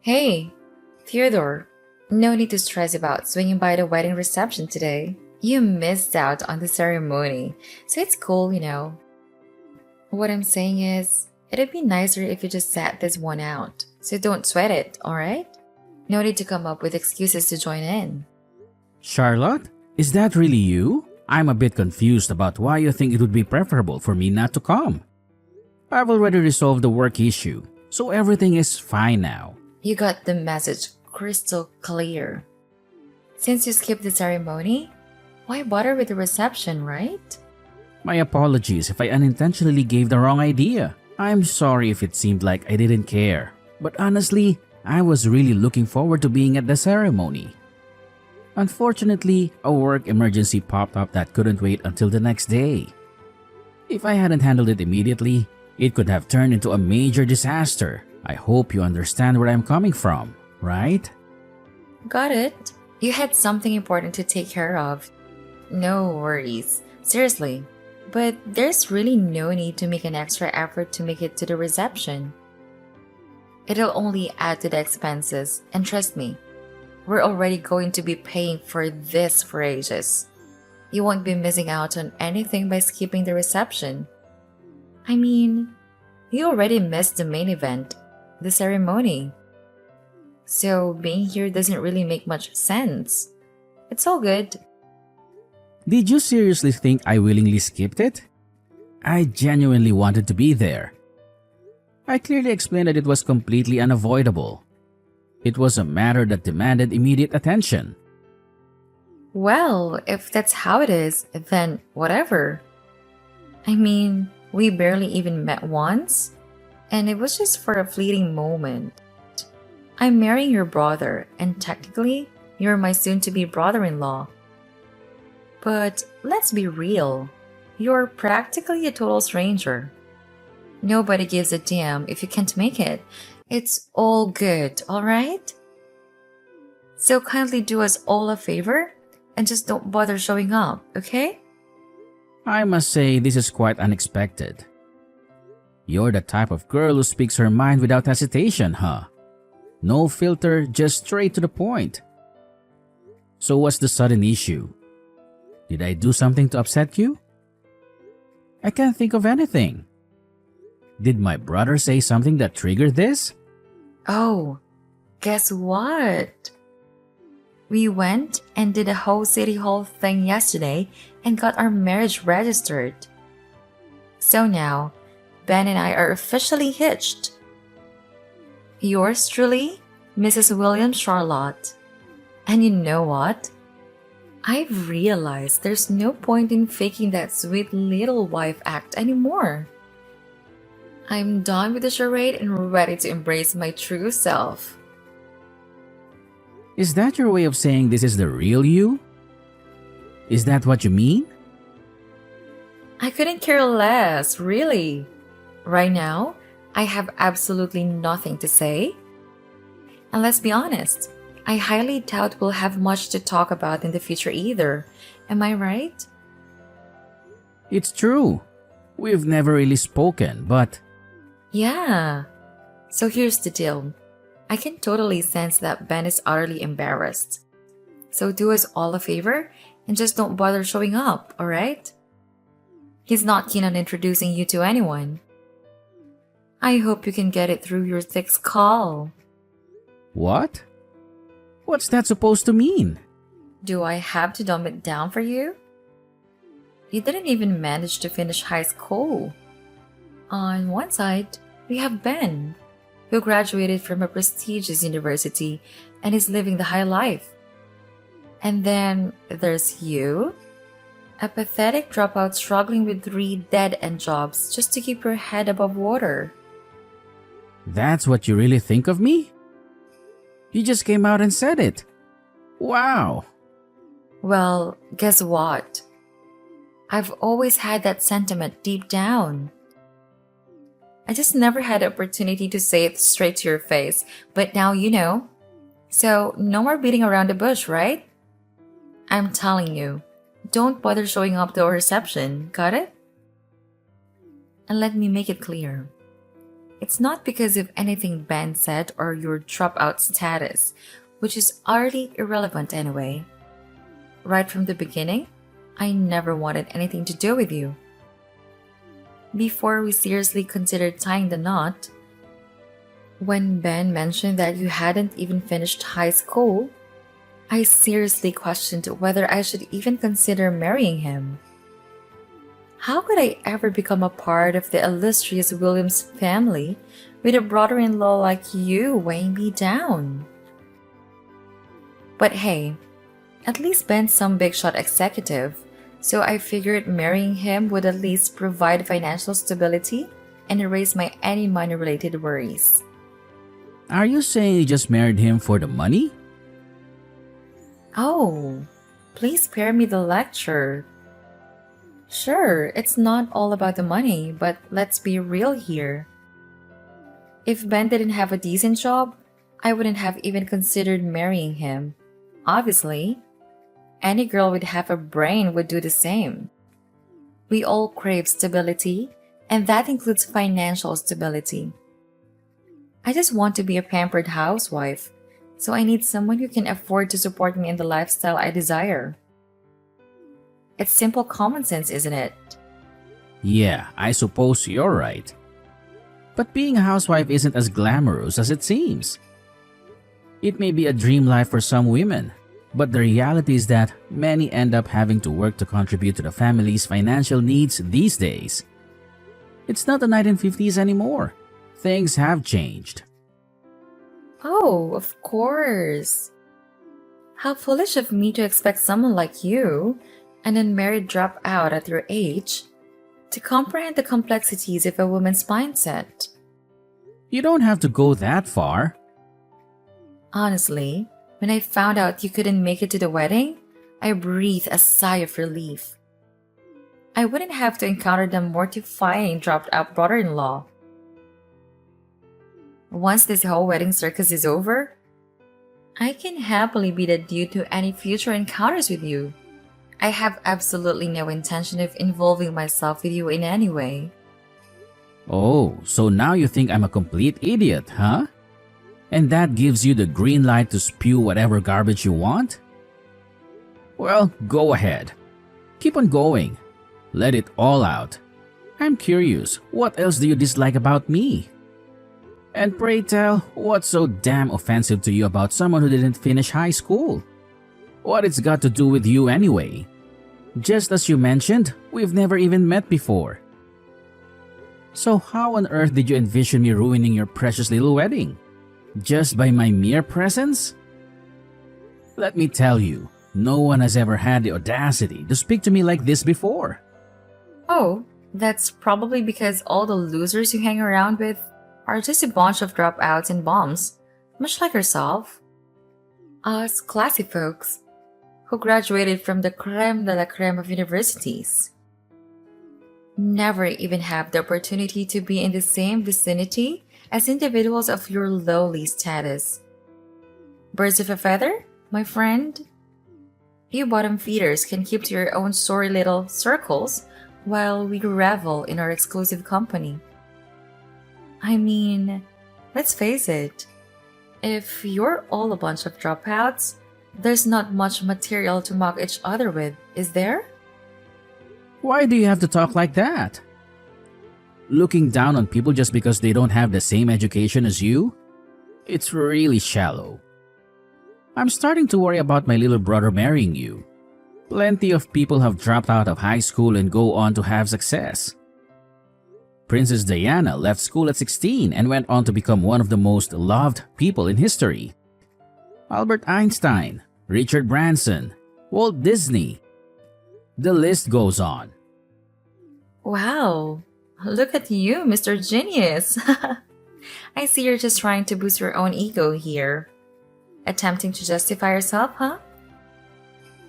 Hey, Theodore, no need to stress about swinging by the wedding reception today. You missed out on the ceremony, so it's cool. What I'm saying is, it'd be nicer if you just sat this one out, so don't sweat it, alright? No need to come up with excuses to join in. Charlotte, is that really you? I'm a bit confused about why you think it would be preferable for me not to come. I've already resolved the work issue, so everything is fine now. You got the message crystal clear. Since you skipped the ceremony, why bother with the reception, right? My apologies if I unintentionally gave the wrong idea. I'm sorry if it seemed like I didn't care. But honestly, I was really looking forward to being at the ceremony. Unfortunately, a work emergency popped up that couldn't wait until the next day. If I hadn't handled it immediately, it could have turned into a major disaster. I hope you understand where I'm coming from, right? Got it. You had something important to take care of. No worries. Seriously. But there's really no need to make an extra effort to make it to the reception. It'll only add to the expenses, and trust me, we're already going to be paying for this for ages. You won't be missing out on anything by skipping the reception. I mean, you already missed the main event, the ceremony. So being here doesn't really make much sense. It's all good. Did you seriously think I willingly skipped it? I genuinely wanted to be there. I clearly explained that it was completely unavoidable. It was a matter that demanded immediate attention. Well, if that's how it is, then whatever. I mean, we barely even met once, and it was just for a fleeting moment. I'm marrying your brother, and technically, you're my soon to be brother in law. But let's be real, you're practically a total stranger. Nobody gives a damn if you can't make it. It's all good, alright? So kindly do us all a favor and just don't bother showing up, okay? I must say this is quite unexpected. You're the type of girl who speaks her mind without hesitation, huh? No filter, just straight to the point. So what's the sudden issue? Did I do something to upset you? I can't think of anything. Did my brother say something that triggered this? Oh, guess what? We went and did a whole city hall thing yesterday and got our marriage registered. So now, Ben and I are officially hitched. Yours truly, Mrs. William Charlotte. And you know what? I've realized there's no point in faking that sweet little wife act anymore. I'm done with the charade and ready to embrace my true self. Is that your way of saying this is the real you? Is that what you mean? I couldn't care less, really. Right now, I have absolutely nothing to say. And let's be honest, I highly doubt we'll have much to talk about in the future either. Am I right? It's true. We've never really spoken, but Yeah. So here's the deal. I can totally sense that Ben is utterly embarrassed. So do us all a favor and just don't bother showing up, alright? He's not keen on introducing you to anyone. I hope you can get it through your thick skull. what? What's that supposed to mean? Do I have to dumb it down for you? You didn't even manage to finish high school. On one side, we have Ben, who graduated from a prestigious university and is living the high life. And then there's you, a pathetic dropout struggling with 3 dead-end jobs just to keep your head above water. That's what you really think of me? You just came out and said it. Wow. Well, guess what? I've always had that sentiment deep down. I just never had the opportunity to say it straight to your face, but now you know. So, no more beating around the bush, right? I'm telling you, don't bother showing up to our reception, got it? And let me make it clear. It's not because of anything Ben said or your dropout status, which is utterly irrelevant anyway. Right from the beginning, I never wanted anything to do with you. Before we seriously considered tying the knot, when Ben mentioned that you hadn't even finished high school, I seriously questioned whether I should even consider marrying him. How could I ever become a part of the illustrious Williams family with a brother-in-law like you weighing me down? But hey, at least Ben's some big shot executive, so I figured marrying him would at least provide financial stability and erase my any money-related worries. Are you saying you just married him for the money? Oh, please spare me the lecture. Sure, it's not all about the money, but let's be real here. If Ben didn't have a decent job, I wouldn't have even considered marrying him. Obviously, any girl with half a brain would do the same. We all crave stability, and that includes financial stability. I just want to be a pampered housewife, so I need someone who can afford to support me in the lifestyle I desire. It's simple common sense, isn't it? Yeah, I suppose you're right. But being a housewife isn't as glamorous as it seems. It may be a dream life for some women, but the reality is that many end up having to work to contribute to the family's financial needs these days. It's not the 1950s anymore. Things have changed. Oh, of course. How foolish of me to expect someone like you, an unmarried dropout at your age, to comprehend the complexities of a woman's mindset. You don't have to go that far. Honestly, when I found out you couldn't make it to the wedding, I breathed a sigh of relief. I wouldn't have to encounter the mortifying dropped out brother-in-law. Once this whole wedding circus is over, I can happily be the dude to any future encounters with you. I have absolutely no intention of involving myself with you in any way. Oh, so now you think I'm a complete idiot, huh? And that gives you the green light to spew whatever garbage you want? Well, go ahead. Keep on going. Let it all out. I'm curious, what else do you dislike about me? And pray tell, what's so damn offensive to you about someone who didn't finish high school? What it's got to do with you anyway? Just as you mentioned, we've never even met before. So how on earth did you envision me ruining your precious little wedding? Just by my mere presence? Let me tell you, no one has ever had the audacity to speak to me like this before. Oh, that's probably because all the losers you hang around with are just a bunch of dropouts and bums, much like yourself. Us classy folks who graduated from the creme de la creme of universities never even have the opportunity to be in the same vicinity as individuals of your lowly status. Birds of a feather, my friend? You bottom feeders can keep to your own sorry little circles while we revel in our exclusive company. I mean, let's face it, if you're all a bunch of dropouts, there's not much material to mock each other with, is there? Why do you have to talk like that? Looking down on people just because they don't have the same education as you? It's really shallow. I'm starting to worry about my little brother marrying you. Plenty of people have dropped out of high school and go on to have success. Princess Diana left school at 16 and went on to become one of the most loved people in history. Albert Einstein, Richard Branson, Walt Disney. The list goes on. Wow, look at you, Mr. Genius. I see you're just trying to boost your own ego here. Attempting to justify yourself, huh?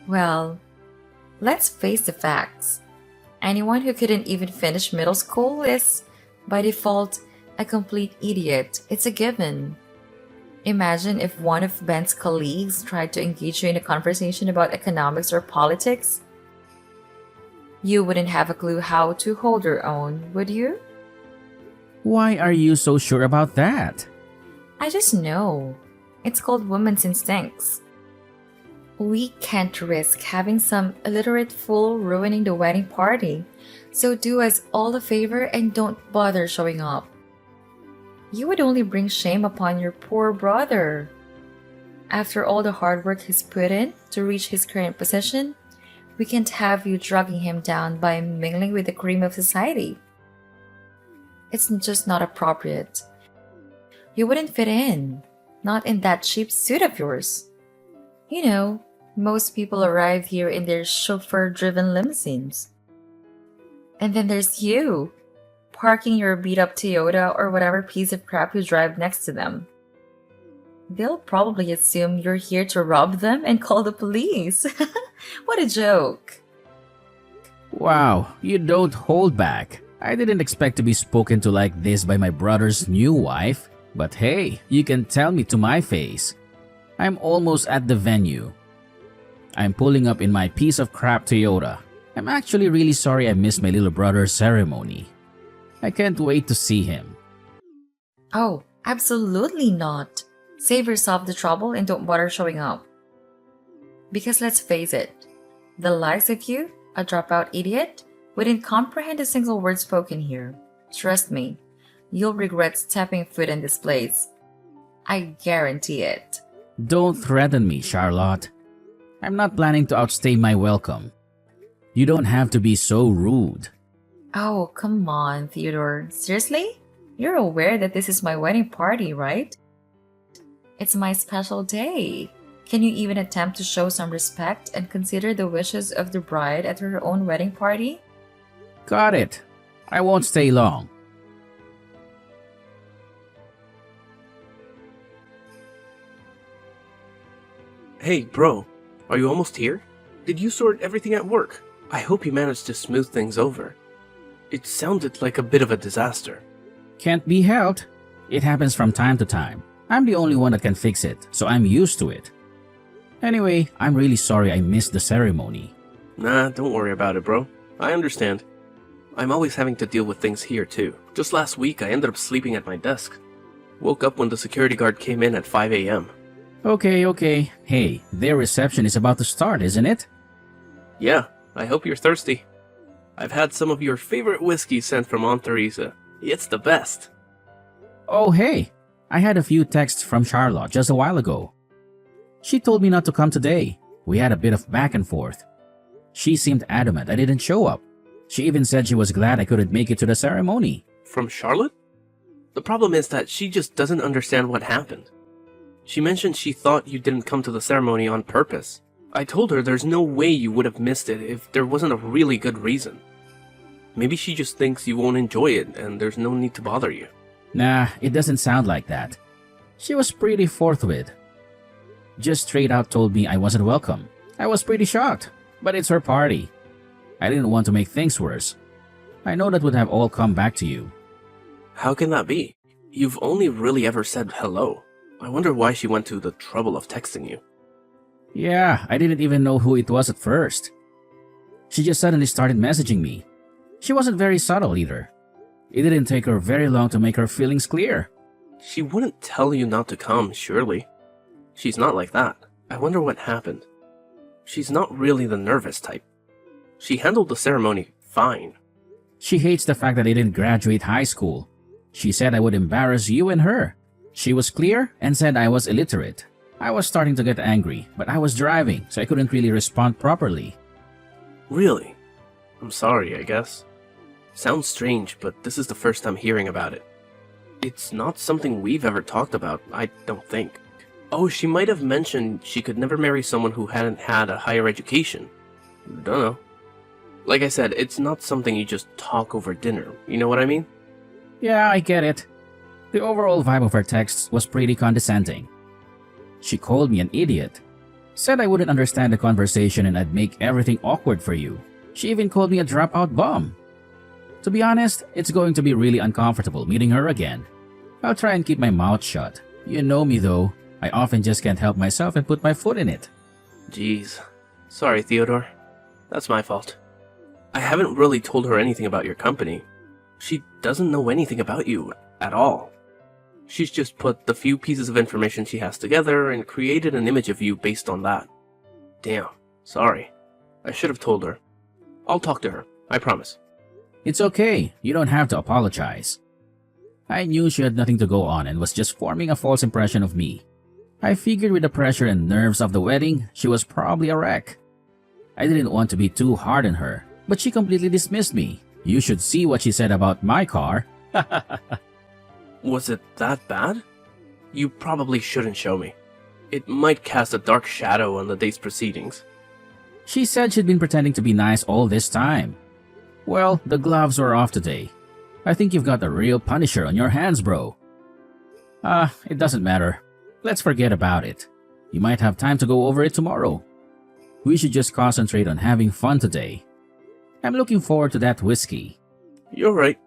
Well, let's face the facts. Anyone who couldn't even finish middle school is, by default, a complete idiot. It's a given. Imagine if one of Ben's colleagues tried to engage you in a conversation about economics or politics. You wouldn't have a clue how to hold your own, would you? Why are you so sure about that? I just know. It's called women's instincts. We can't risk having some illiterate fool ruining the wedding party, so do us all a favor and don't bother showing up. You would only bring shame upon your poor brother. After all the hard work he's put in to reach his current position, we can't have you dragging him down by mingling with the cream of society. It's just not appropriate. You wouldn't fit in, not in that cheap suit of yours. You know, most people arrive here in their chauffeur-driven limousines. And then there's you, parking your beat-up Toyota or whatever piece of crap you drive next to them. They'll probably assume you're here to rob them and call the police. What a joke. Wow, you don't hold back. I didn't expect to be spoken to like this by my brother's new wife. But hey, you can tell me to my face. I'm almost at the venue. I'm pulling up in my piece of crap Toyota. I'm actually really sorry I missed my little brother's ceremony. I can't wait to see him. Oh, absolutely not. Save yourself the trouble and don't bother showing up. Because let's face it, the likes of you, a dropout idiot, wouldn't comprehend a single word spoken here. Trust me, you'll regret stepping foot in this place. I guarantee it. Don't threaten me, Charlotte. I'm not planning to outstay my welcome. You don't have to be so rude. Oh, come on, Theodore. Seriously? You're aware that this is my wedding party, right? It's my special day. Can you even attempt to show some respect and consider the wishes of the bride at her own wedding party? Got it. I won't stay long. Hey, bro, are you almost here? Did you sort everything at work? I hope you managed to smooth things over. It sounded like a bit of a disaster. Can't be helped. It happens from time to time. I'm the only one that can fix it, so I'm used to it. Anyway, I'm really sorry I missed the ceremony. Nah, don't worry about it, bro. I understand. I'm always having to deal with things here, too. Just last week, I ended up sleeping at my desk. Woke up when the security guard came in at 5 a.m. Okay. Hey, their reception is about to start, isn't it? Yeah, I hope you're thirsty. I've had some of your favorite whiskey sent from Aunt Teresa. It's the best. Oh, hey. I had a few texts from Charlotte just a while ago. She told me not to come today. We had a bit of back and forth. She seemed adamant I didn't show up. She even said she was glad I couldn't make it to the ceremony. From Charlotte? The problem is that she just doesn't understand what happened. She mentioned she thought you didn't come to the ceremony on purpose. I told her there's no way you would have missed it if there wasn't a really good reason. Maybe she just thinks you won't enjoy it and there's no need to bother you. Nah, it doesn't sound like that. She was pretty forthwith. Just straight out told me I wasn't welcome. I was pretty shocked, but it's her party. I didn't want to make things worse. I know that would have all come back to you. How can that be? You've only really ever said hello. I wonder why she went to the trouble of texting you. Yeah, I didn't even know who it was at first. She just suddenly started messaging me. She wasn't very subtle either. It didn't take her very long to make her feelings clear. She wouldn't tell you not to come, surely. She's not like that. I wonder what happened. She's not really the nervous type. She handled the ceremony fine. She hates the fact that I didn't graduate high school. She said I would embarrass you and her. She was clear and said I was illiterate. I was starting to get angry, but I was driving, so I couldn't really respond properly. Really? I'm sorry, I guess. Sounds strange, but this is the first time hearing about it. It's not something we've ever talked about, I don't think. Oh, she might have mentioned she could never marry someone who hadn't had a higher education. Don't know. Like I said, it's not something you just talk over dinner, you know what I mean? Yeah, I get it. The overall vibe of her texts was pretty condescending. She called me an idiot. Said I wouldn't understand the conversation and I'd make everything awkward for you. She even called me a dropout bum. To be honest, it's going to be really uncomfortable meeting her again. I'll try and keep my mouth shut. You know me though, I often just can't help myself and put my foot in it. Jeez. Sorry, Theodore. That's my fault. I haven't really told her anything about your company. She doesn't know anything about you at all. She's just put the few pieces of information she has together and created an image of you based on that. Damn, sorry. I should have told her. I'll talk to her, I promise. It's okay, you don't have to apologize. I knew she had nothing to go on and was just forming a false impression of me. I figured with the pressure and nerves of the wedding, she was probably a wreck. I didn't want to be too hard on her, but she completely dismissed me. You should see what she said about my car. Was it that bad? You probably shouldn't show me. It might cast a dark shadow on the day's proceedings. She said she'd been pretending to be nice all this time. Well, the gloves were off today. I think you've got a real Punisher on your hands, bro. It doesn't matter. Let's forget about it. You might have time to go over it tomorrow. We should just concentrate on having fun today. I'm looking forward to that whiskey. You're right.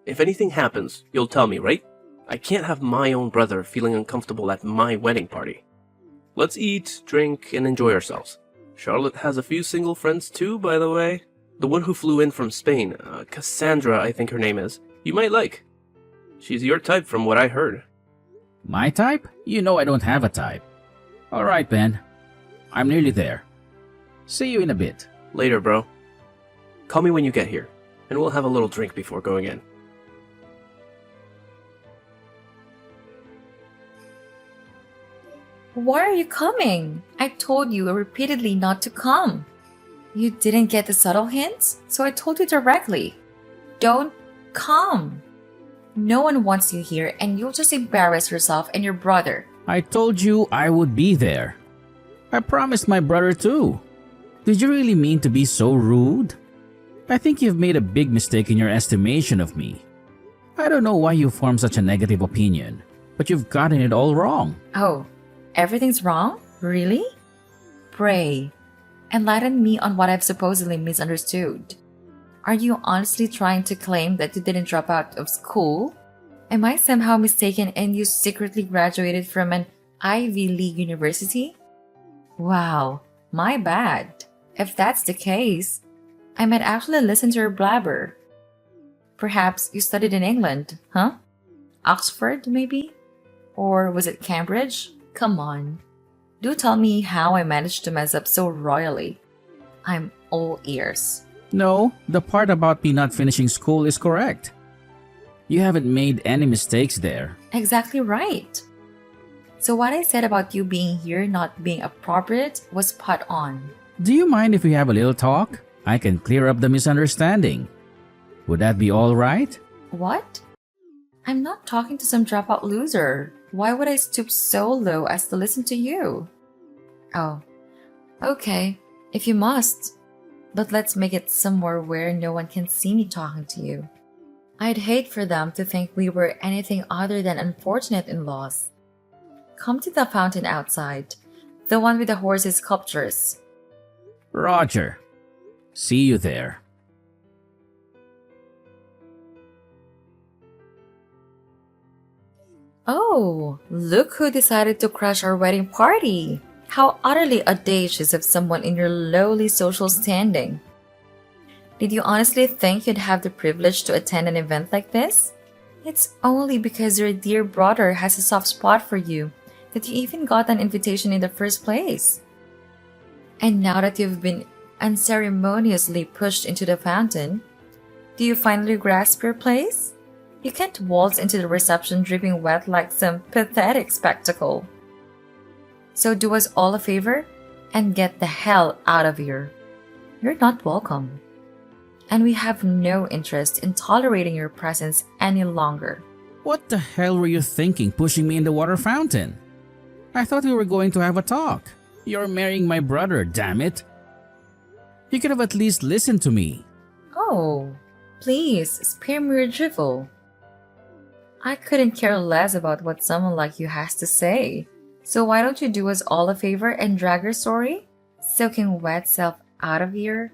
If anything happens, you'll tell me, right? I can't have my own brother feeling uncomfortable at my wedding party. Let's eat, drink, and enjoy ourselves. Charlotte has a few single friends too, by the way. The one who flew in from Spain, Cassandra, I think her name is. You might like. She's your type from what I heard. My type? You know I don't have a type. Alright, Ben. I'm nearly there. See you in a bit. Later, bro. Call me when you get here, and we'll have a little drink before going in. Why are you coming? I told you repeatedly not to come. You didn't get the subtle hints, so I told you directly. Don't come. No one wants you here, and you'll just embarrass yourself and your brother. I told you I would be there. I promised my brother too. Did you really mean to be so rude? I think you've made a big mistake in your estimation of me. I don't know why you formed such a negative opinion, but you've gotten it all wrong. Oh, everything's wrong? Really? Pray, enlighten me on what I've supposedly misunderstood. Are you honestly trying to claim that you didn't drop out of school? Am I somehow mistaken and you secretly graduated from an Ivy League university? Wow, my bad. If that's the case, I might actually listen to your blabber. Perhaps you studied in England, huh? Oxford, maybe? Or was it Cambridge? Come on. Do tell me how I managed to mess up so royally. I'm all ears. No, the part about me not finishing school is correct. You haven't made any mistakes there. Exactly right. So what I said about you being here not being appropriate was spot on. Do you mind if we have a little talk? I can clear up the misunderstanding. Would that be all right? What? I'm not talking to some dropout loser. Why would I stoop so low as to listen to you? Oh, okay, if you must. But let's make it somewhere where no one can see me talking to you. I'd hate for them to think we were anything other than unfortunate in-laws. Come to the fountain outside, the one with the horses sculptures. Roger. See you there. Oh, look who decided to crash our wedding party. How utterly audacious of someone in your lowly social standing. Did you honestly think you'd have the privilege to attend an event like this? It's only because your dear brother has a soft spot for you that you even got an invitation in the first place. And now that you've been unceremoniously pushed into the fountain, do you finally grasp your place? You can't waltz into the reception dripping wet like some pathetic spectacle. So do us all a favor and get the hell out of here. You're not welcome. And we have no interest in tolerating your presence any longer. What the hell were you thinking pushing me in the water fountain? I thought we were going to have a talk. You're marrying my brother, damn it. You could have at least listened to me. Oh, please spare me your drivel. I couldn't care less about what someone like you has to say. So why don't you do us all a favor and drag your story? Soaking wet self out of here?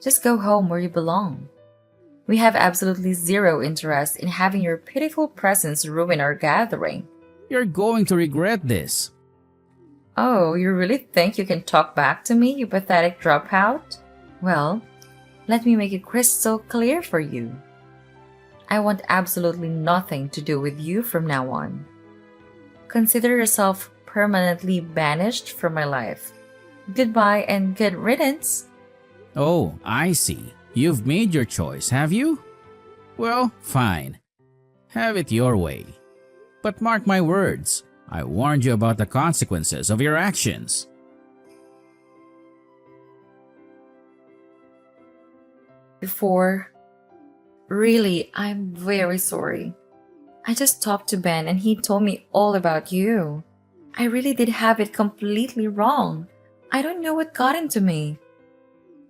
Just go home where you belong. We have absolutely zero interest in having your pitiful presence ruin our gathering. You're going to regret this. Oh, you really think you can talk back to me, you pathetic dropout? Well, let me make it crystal clear for you. I want absolutely nothing to do with you from now on. Consider yourself permanently banished from my life. Goodbye and good riddance. Oh, I see. You've made your choice, have you? Well, fine. Have it your way. But mark my words, I warned you about the consequences of your actions. Before, really, I'm very sorry. I just talked to Ben and he told me all about you. I really did have it completely wrong. I don't know what got into me.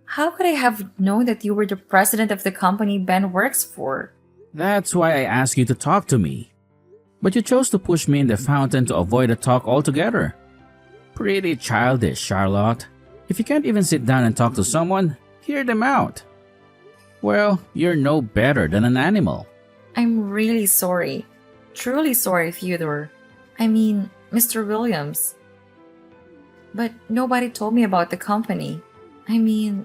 How could I have known that you were the president of the company Ben works for? That's why I asked you to talk to me. But you chose to push me in the fountain to avoid a talk altogether. Pretty childish, Charlotte. If you can't even sit down and talk to someone, hear them out. Well, you're no better than an animal. I'm really sorry. Truly sorry, Theodore. I mean, Mr. Williams. But nobody told me about the company. I mean,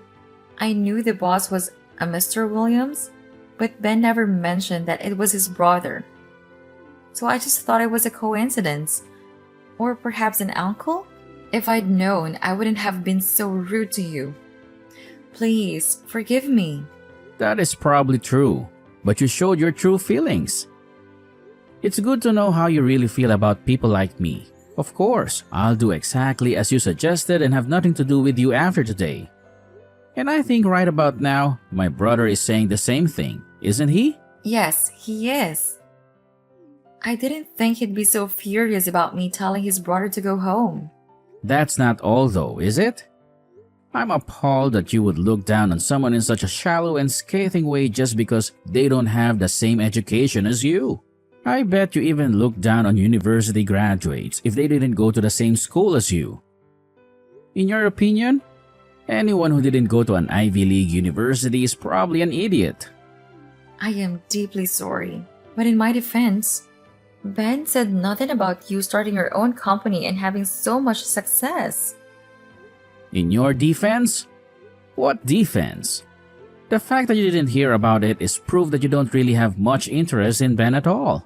I knew the boss was a Mr. Williams, but Ben never mentioned that it was his brother. So I just thought it was a coincidence. Or perhaps an uncle? If I'd known, I wouldn't have been so rude to you. Please, forgive me. That is probably true, but you showed your true feelings. It's good to know how you really feel about people like me. Of course, I'll do exactly as you suggested and have nothing to do with you after today. And I think right about now, my brother is saying the same thing, isn't he? Yes, he is. I didn't think he'd be so furious about me telling his brother to go home. That's not all though, is it? I'm appalled that you would look down on someone in such a shallow and scathing way just because they don't have the same education as you. I bet you even look down on university graduates if they didn't go to the same school as you. In your opinion, anyone who didn't go to an Ivy League university is probably an idiot. I am deeply sorry, but in my defense, Ben said nothing about you starting your own company and having so much success. In your defense? What defense? The fact that you didn't hear about it is proof that you don't really have much interest in Ben at all.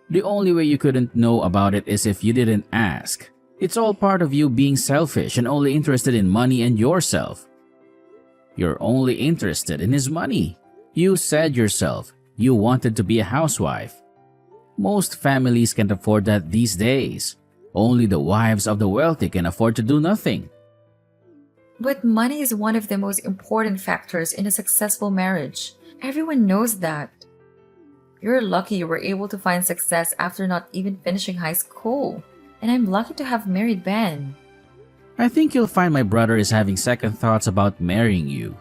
The only way you couldn't know about it is if you didn't ask. It's all part of you being selfish and only interested in money and yourself. You're only interested in his money. You said yourself you wanted to be a housewife. Most families can't afford that these days. Only the wives of the wealthy can afford to do nothing. But money is one of the most important factors in a successful marriage. Everyone knows that. You're lucky you were able to find success after not even finishing high school. And I'm lucky to have married Ben. I think you'll find my brother is having second thoughts about marrying you.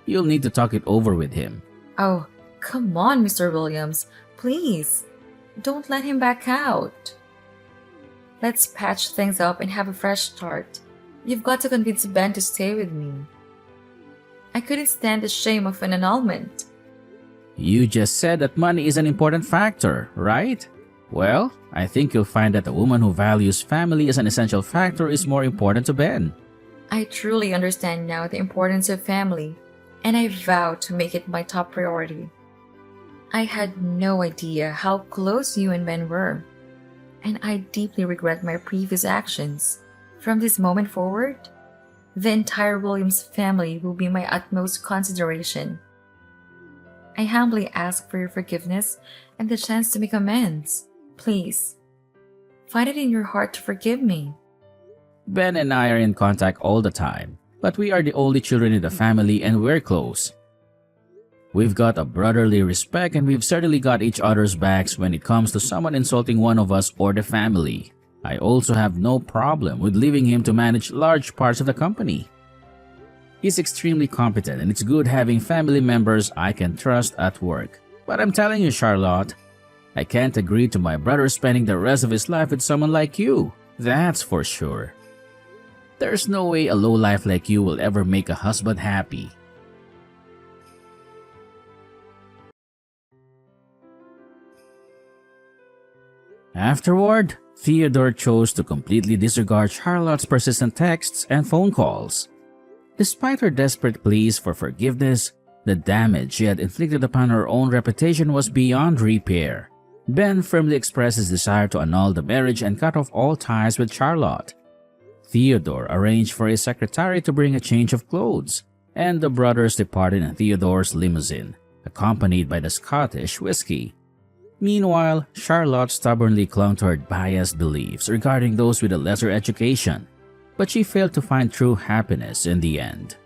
You'll need to talk it over with him. Oh, come on, Mr. Williams. Please, don't let him back out. Let's patch things up and have a fresh start. You've got to convince Ben to stay with me. I couldn't stand the shame of an annulment. You just said that money is an important factor, right? Well, I think you'll find that a woman who values family as an essential factor is more important to Ben. I truly understand now the importance of family, and I vow to make it my top priority. I had no idea how close you and Ben were, and I deeply regret my previous actions. From this moment forward, the entire Williams family will be my utmost consideration. I humbly ask for your forgiveness and the chance to make amends. Please, find it in your heart to forgive me. Ben and I are in contact all the time, but we are the only children in the family and we're close. We've got a brotherly respect and we've certainly got each other's backs when it comes to someone insulting one of us or the family. I also have no problem with leaving him to manage large parts of the company. He's extremely competent and it's good having family members I can trust at work. But I'm telling you, Charlotte, I can't agree to my brother spending the rest of his life with someone like you. That's for sure. There's no way a lowlife like you will ever make a husband happy. Afterward, Theodore chose to completely disregard Charlotte's persistent texts and phone calls. Despite her desperate pleas for forgiveness, The damage she had inflicted upon her own reputation was beyond repair. Ben firmly expressed his desire to annul the marriage and cut off all ties with Charlotte. Theodore arranged for his secretary to bring a change of clothes, and the brothers departed in Theodore's limousine, accompanied by the Scottish whiskey. Meanwhile, Charlotte stubbornly clung to her biased beliefs regarding those with a lesser education, but she failed to find true happiness in the end.